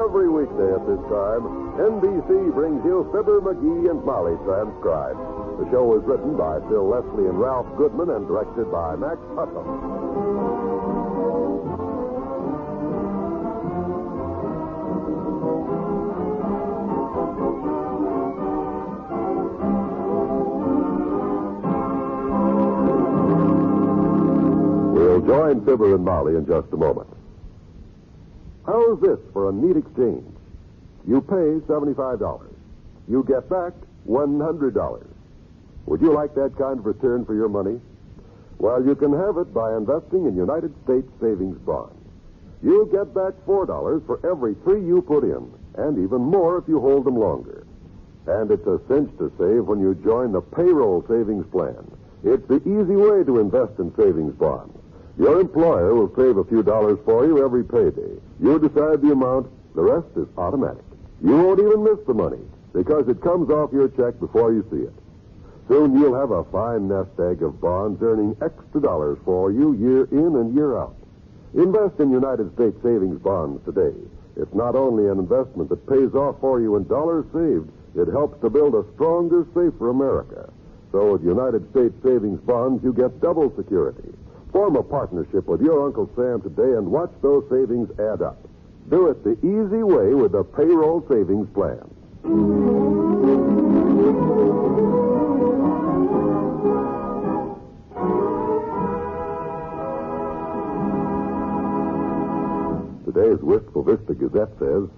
Every weekday at this time, NBC brings you Fibber, MCGee, and Molly transcribed. The show was written by Phil Leslie and Ralph Goodman and directed by Max Hutton. We'll join Fibber and Molly in just a moment. How's this for a neat exchange? You pay $75. You get back $100. Would you like that kind of return for your money? Well, you can have it by investing in United States savings bonds. You'll get back $4 for every 3 you put in, and even more if you hold them longer. And it's a cinch to save when you join the payroll savings plan. It's the easy way to invest in savings bonds. Your employer will save a few dollars for you every payday. You decide the amount, the rest is automatic. You won't even miss the money because it comes off your check before you see it. Soon you'll have a fine nest egg of bonds earning extra dollars for you year in and year out. Invest in United States savings bonds today. It's not only an investment that pays off for you in dollars saved, it helps to build a stronger, safer America. So with United States savings bonds, you get double security. Form a partnership with your Uncle Sam today and watch those savings add up. Do it the easy way with the payroll savings plan. Today's Wistful Vista Gazette says,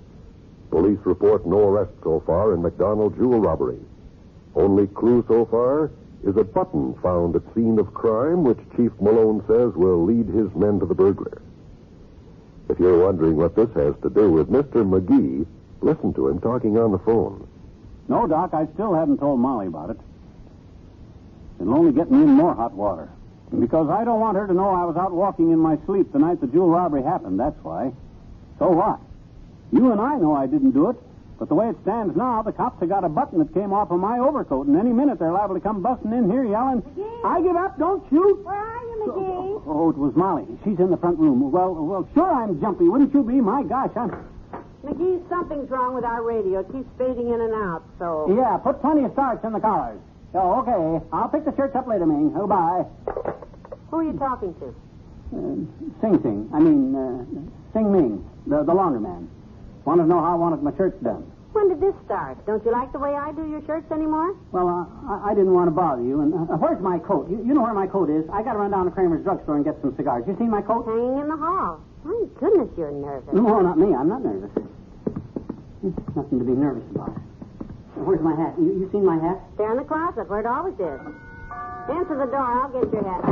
police report no arrests so far in McDonald jewel robbery. Only clue so far is a button found at scene of crime, which Chief Malone says will lead his men to the burglar. If you're wondering what this has to do with Mr. McGee, listen to him talking on the phone. No, Doc, I still haven't told Molly about it. It'll only get me in more hot water. Because I don't want her to know I was out walking in my sleep the night the jewel robbery happened, that's why. So what? You and I know I didn't do it. But the way it stands now, the cops have got a button that came off of my overcoat, and any minute they're liable to come busting in here yelling, McGee! I give up, don't shoot! Where are you, McGee? Oh, it was Molly. She's in the front room. Well, sure I'm jumpy. Wouldn't you be? My gosh, I'm... McGee, something's wrong with our radio. It keeps fading in and out, so... Yeah, put plenty of starch in the collars. Oh, okay. I'll pick the shirts up later, Ming. Oh, bye. Who are you talking to? Sing Ming, the laundryman. Wanted to know how I wanted my shirts done. When did this start? Don't you like the way I do your shirts anymore? Well, I didn't want to bother you. And where's my coat? You know where my coat is. I got to run down to Kramer's drugstore and get some cigars. You seen my coat? Hanging in the hall. My goodness, you're nervous. No, not me. I'm not nervous. Nothing to be nervous about. Where's my hat? You seen my hat? There in the closet, where it always is. Answer the door. I'll get your hat.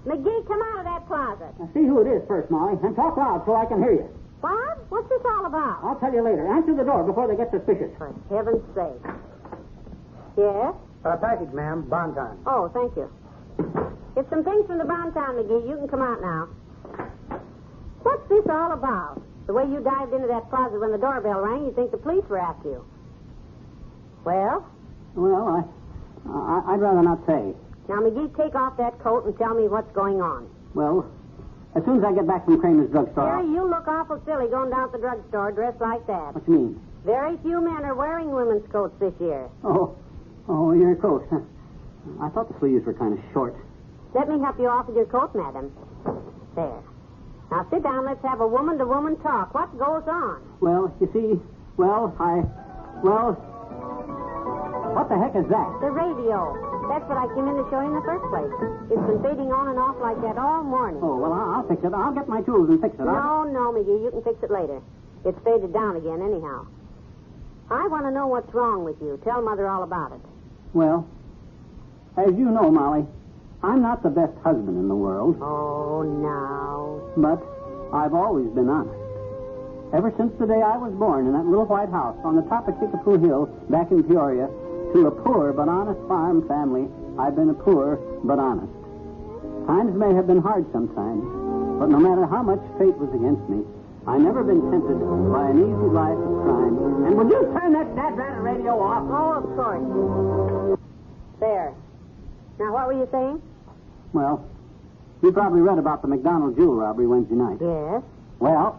McGee, come out of that closet. Now, see who it is first, Molly, and talk loud so I can hear you. What? What's this all about? I'll tell you later. Answer the door before they get suspicious. For heaven's sake. Yes? Package, ma'am. Bonton. Oh, thank you. Get some things from the Bonton, McGee. You can come out now. What's this all about? The way you dived into that closet when the doorbell rang, you'd think the police were after you. Well? Well, I'd rather not say. Now, McGee, take off that coat and tell me what's going on. Well, as soon as I get back from Kramer's drugstore... Jerry, you look awful silly going down to the drugstore dressed like that. What do you mean? Very few men are wearing women's coats this year. Oh, your coat. I thought the sleeves were kind of short. Let me help you off with your coat, madam. There. Now, sit down. Let's have a woman-to-woman talk. What goes on? Well, you see, what the heck is that? The radio. That's what I came in to show you in the first place. It's been fading on and off like that all morning. Oh, well, I'll fix it. I'll get my tools and fix it. No, McGee. You can fix it later. It's faded down again anyhow. I want to know what's wrong with you. Tell Mother all about it. Well, as you know, Molly, I'm not the best husband in the world. Oh, no. But I've always been honest. Ever since the day I was born in that little white house on the top of Kickapoo Hill back in Peoria, to a poor but honest farm family, I've been a poor but honest. Times may have been hard sometimes, but no matter how much fate was against me, I've never been tempted by an easy life of crime. And would you turn that dad-ratted radio off? Oh, of course. There. Now, what were you saying? Well, you probably read about the McDonald jewel robbery Wednesday night. Yes. Well,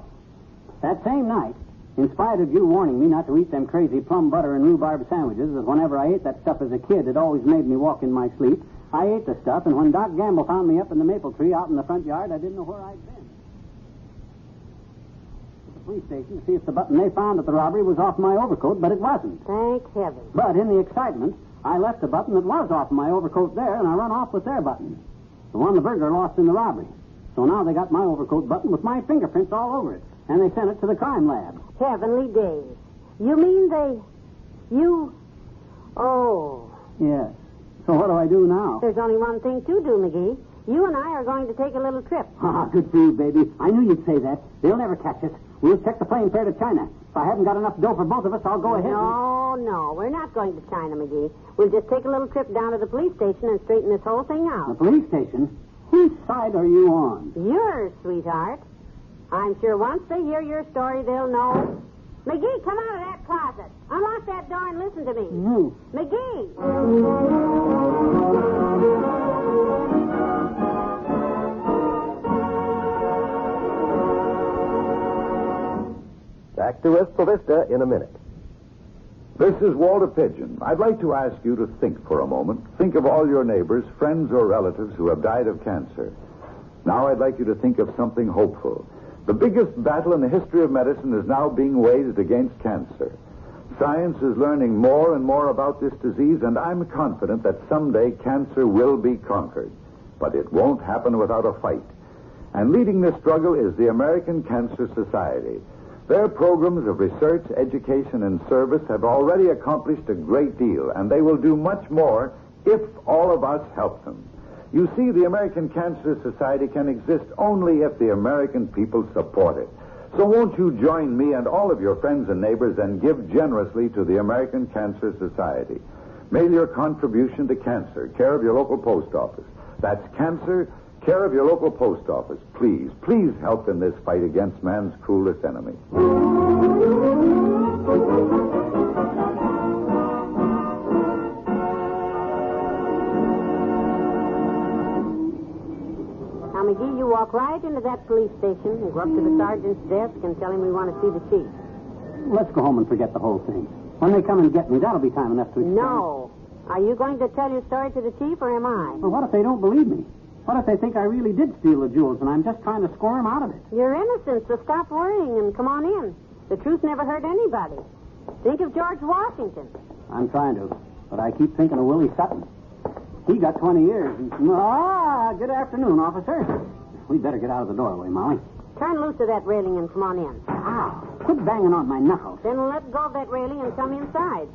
that same night, In spite of you warning me not to eat them crazy plum butter and rhubarb sandwiches, that whenever I ate that stuff as a kid, it always made me walk in my sleep, I ate the stuff, and when Doc Gamble found me up in the maple tree out in the front yard, I didn't know where I'd been. The police station to see if the button they found at the robbery was off my overcoat, but it wasn't. Thank heaven. But in the excitement, I left the button that was off my overcoat there, and I run off with their button. The one the burglar lost in the robbery. So now they got my overcoat button with my fingerprints all over it, and they sent it to the crime lab. Heavenly days. You mean Oh. Yes. So what do I do now? There's only one thing to do, McGee. You and I are going to take a little trip. Ah, good for you, baby. I knew you'd say that. They'll never catch us. We'll check the plane fare to China. If I haven't got enough dough for both of us, I'll go ahead. No, we're not going to China, McGee. We'll just take a little trip down to the police station and straighten this whole thing out. The police station? Whose side are you on? Yours, sweetheart. I'm sure once they hear your story, they'll know. McGee, come out of that closet. Unlock that door and listen to me. No. McGee! Back to Wistful Vista in a minute. This is Walter Pigeon. I'd like to ask you to think for a moment. Think of all your neighbors, friends, or relatives who have died of cancer. Now I'd like you to think of something hopeful. The biggest battle in the history of medicine is now being waged against cancer. Science is learning more and more about this disease, and I'm confident that someday cancer will be conquered. But it won't happen without a fight. And leading this struggle is the American Cancer Society. Their programs of research, education, and service have already accomplished a great deal, and they will do much more if all of us help them. You see, the American Cancer Society can exist only if the American people support it. So won't you join me and all of your friends and neighbors and give generously to the American Cancer Society? Mail your contribution to Cancer, care of your local post office. That's Cancer, care of your local post office. Please, please help in this fight against man's cruelest enemy. Now, McGee, you walk right into that police station and go up to the sergeant's desk and tell him we want to see the chief. Let's go home and forget the whole thing. When they come and get me, that'll be time enough to explain. No. Are you going to tell your story to the chief, or am I? Well, what if they don't believe me? What if they think I really did steal the jewels and I'm just trying to score them out of it? You're innocent, so stop worrying and come on in. The truth never hurt anybody. Think of George Washington. I'm trying to, but I keep thinking of Willie Sutton. He got 20 years. Good afternoon, officer. We'd better get out of the doorway, Molly. Turn loose of that railing and come on in. Ow. Quit banging on my knuckles. Then let go of that railing and come inside.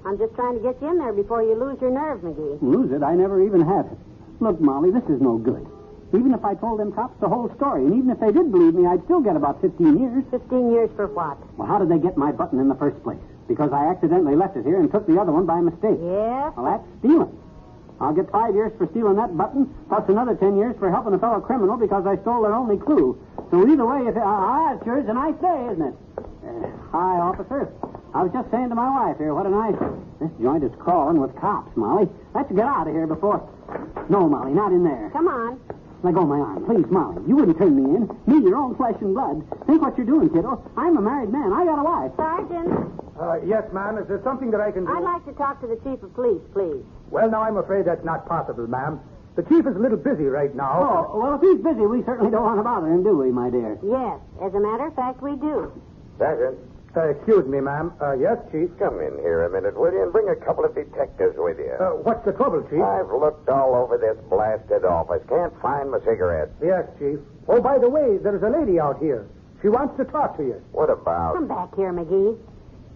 I'm just trying to get you in there before you lose your nerve, McGee. Lose it? I never even had it. Look, Molly, this is no good. Even if I told them cops the whole story, and even if they did believe me, I'd still get about 15 years. 15 years for what? Well, how did they get my button in the first place? Because I accidentally left it here and took the other one by mistake. Yes? Well, that's stealing. I'll get 5 years for stealing that button, plus another 10 years for helping a fellow criminal because I stole their only clue. So either way, it sure is a nice day, isn't it? Hi, officer. I was just saying to my wife here, what a nice... This joint is crawling with cops, Molly. Let's get out of here before... No, Molly, not in there. Come on. Let go of my arm. Please, Molly. You wouldn't turn me in. Me, your own flesh and blood. Think what you're doing, kiddo. I'm a married man. I got a wife. Sergeant. Yes, ma'am. Is there something that I can do? I'd like to talk to the chief of police, please. Well, now, I'm afraid that's not possible, ma'am. The chief is a little busy right now. Oh, well, if he's busy, we certainly don't want to bother him, do we, my dear? Yes. As a matter of fact, we do. Sergeant. Excuse me, ma'am. Yes, Chief? Come in here a minute, will you, and bring a couple of detectives with you. What's the trouble, Chief? I've looked all over this blasted office. Can't find my cigarette. Yes, Chief. Oh, by the way, there's a lady out here. She wants to talk to you. What about? Come back here, McGee.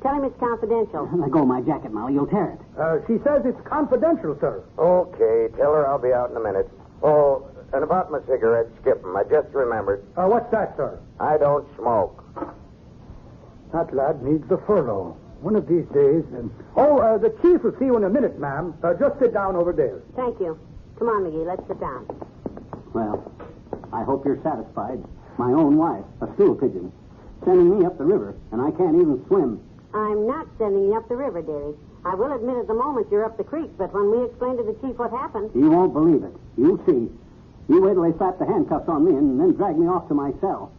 Tell him it's confidential. Let go of my jacket, Molly. You'll tear it. She says it's confidential, sir. Okay, tell her I'll be out in a minute. Oh, and about my cigarette, skip 'em. I just remembered. What's that, sir? I don't smoke. That lad needs a furlough. One of these days. The chief will see you in a minute, ma'am. Just sit down over there. Thank you. Come on, McGee. Let's sit down. Well, I hope you're satisfied. My own wife, a stool pigeon, sending me up the river, and I can't even swim. I'm not sending you up the river, dearie. I will admit at the moment you're up the creek, but when we explain to the chief what happened... He won't believe it. You'll see. You wait till they slap the handcuffs on me and then drag me off to my cell.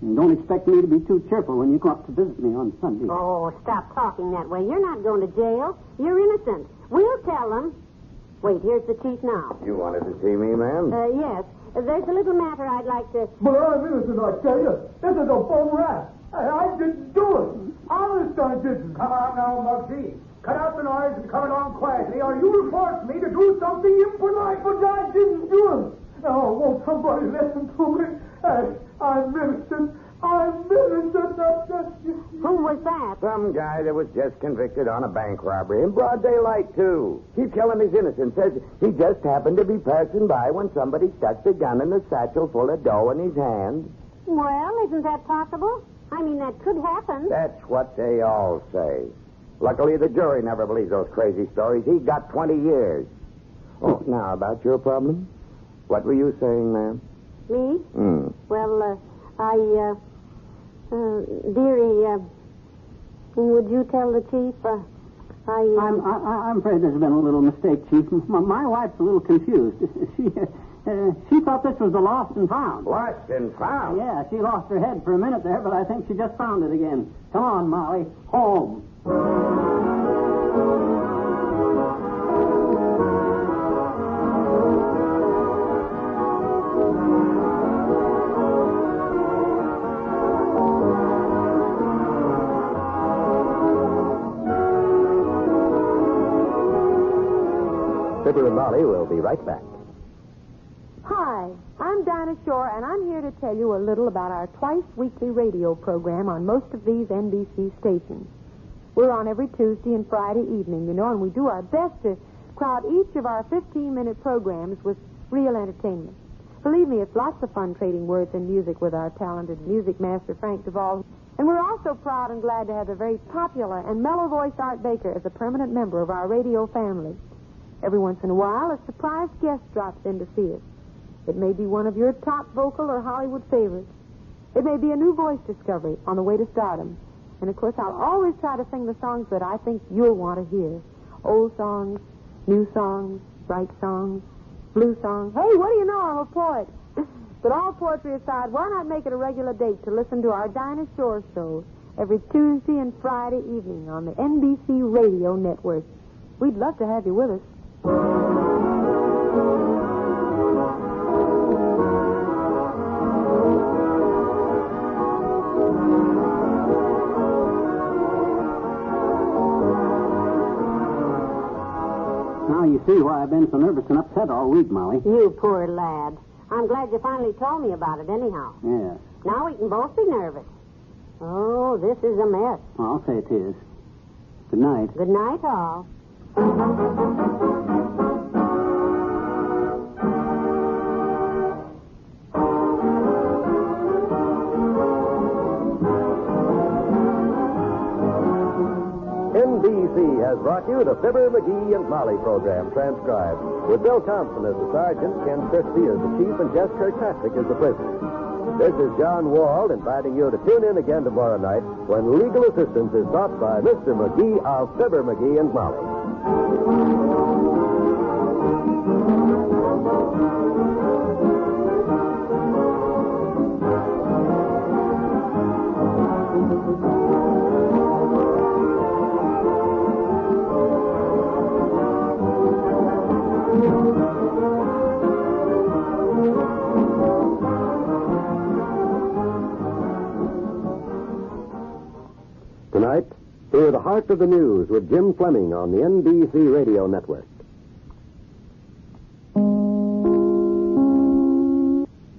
And don't expect me to be too cheerful when you come up to visit me on Sunday. Oh, stop talking that way. You're not going to jail. You're innocent. We'll tell them. Wait, here's the chief now. You wanted to see me, ma'am? Yes. There's a little matter I'd like to... But I'm innocent, I tell you. This is a bum rat. I didn't do it. Honest, I didn't. Come on now, MCGee. Cut out the noise and come along quietly, or you'll force me to do something impolite. But I didn't do it. Oh, won't somebody listen to me? I'm innocent. I'm innocent. Who was that? Some guy that was just convicted on a bank robbery in broad daylight, too. He's telling his innocence. Says he just happened to be passing by when somebody stuck the gun in the satchel full of dough in his hand. Well, isn't that possible? I mean, that could happen. That's what they all say. Luckily, the jury never believes those crazy stories. He got 20 years. Oh, now, about your problem? What were you saying, ma'am? Me? Well, dearie, would you tell the chief? I'm afraid there's been a little mistake, Chief. My wife's a little confused. She thought this was the lost and found. Lost and found? Yeah, she lost her head for a minute there, but I think she just found it again. Come on, Molly. Home. Fibber and Molly will be right back. Hi, I'm Dinah Shore, and I'm here to tell you a little about our twice-weekly radio program on most of these NBC stations. We're on every Tuesday and Friday evening, and we do our best to crowd each of our 15-minute programs with real entertainment. Believe me, it's lots of fun trading words and music with our talented music master, Frank Duvall. And we're also proud and glad to have the very popular and mellow-voiced Art Baker as a permanent member of our radio family. Every once in a while, a surprise guest drops in to see us. It may be one of your top vocal or Hollywood favorites. It may be a new voice discovery on the way to stardom. And, of course, I'll always try to sing the songs that I think you'll want to hear. Old songs, new songs, bright songs, blue songs. Hey, what do you know? I'm a poet. But all poetry aside, why not make it a regular date to listen to our Dinah Shore show every Tuesday and Friday evening on the NBC Radio Network? We'd love to have you with us. Now you see why I've been so nervous and upset all week, Molly. You poor lad. I'm glad you finally told me about it anyhow. Yeah. Now we can both be nervous. Oh, this is a mess. I'll say it is. Good night. Good night, all. NBC has brought you the Fibber, McGee, and Molly program transcribed, with Bill Thompson as the sergeant, Ken Christie as the chief, and Jess Kirkpatrick as the prisoner. This is John Wald inviting you to tune in again tomorrow night when legal assistance is sought by Mr. McGee of Fibber, McGee, and Molly. Tonight, hear the Heart of the News with Jim Fleming on the NBC Radio Network.